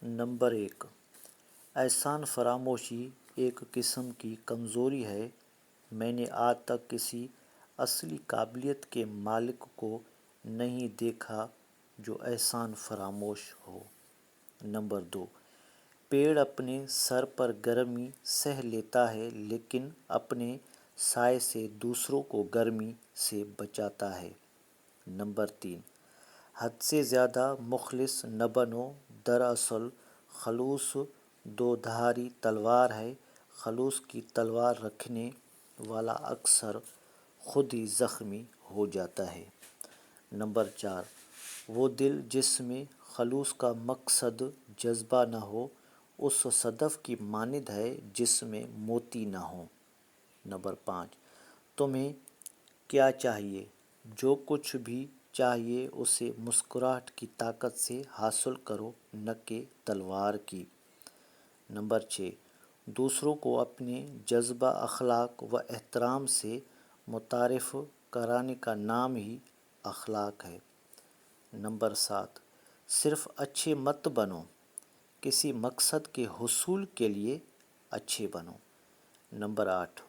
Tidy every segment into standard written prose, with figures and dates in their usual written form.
Number 1، احسان فراموشی ایک قسم کی کمزوری ہے۔ میں نے آج تک کسی اصلی قابلیت کے مالک کو نہیں دیکھا جو احسان فراموش ہو۔ نمبر 2، پیڑ اپنے سر پر گرمی سہ لیتا ہے لیکن اپنے سائے سے دوسروں کو گرمی سے بچاتا ہے۔ نمبر 3، حد سے زیادہ مخلص نہ بنو، دراصل خلوص دو دھاری تلوار ہے، خلوص کی تلوار رکھنے والا اکثر خود ہی زخمی ہو جاتا ہے۔ نمبر 4، وہ دل جس میں خلوص کا مقصد جذبہ نہ ہو اس صدف کی مانند ہے جس میں موتی نہ ہوں۔ نمبر 5، تمہیں کیا چاہیے؟ جو کچھ بھی چاہیے اسے مسکراہٹ کی طاقت سے حاصل کرو نہ کہ تلوار کی۔ نمبر 6، دوسروں کو اپنے جذبہ اخلاق و احترام سے متعارف کرانے کا نام ہی اخلاق ہے۔ نمبر 7، صرف اچھے مت بنو، کسی مقصد کے حصول کے لیے اچھے بنو۔ نمبر 8،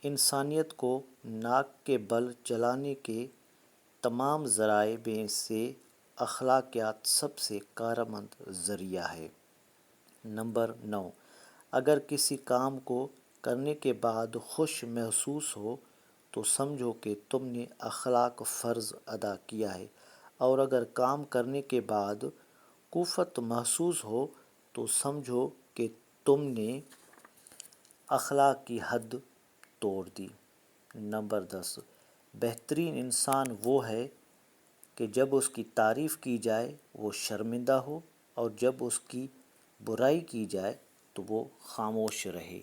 انسانیت کو ناک کے بل چلانے کے تمام ذرائع میں سے اخلاقیات سب سے کارآمد ذریعہ ہے۔ نمبر 9، اگر کسی کام کو کرنے کے بعد خوش محسوس ہو تو سمجھو کہ تم نے اخلاق فرض ادا کیا ہے، اور اگر کام کرنے کے بعد کفت محسوس ہو تو سمجھو کہ تم نے اخلاق کی حد توڑ دی۔ نمبر 10، بہترین انسان وہ ہے کہ جب اس کی تعریف کی جائے وہ شرمندہ ہو اور جب اس کی برائی کی جائے تو وہ خاموش رہے۔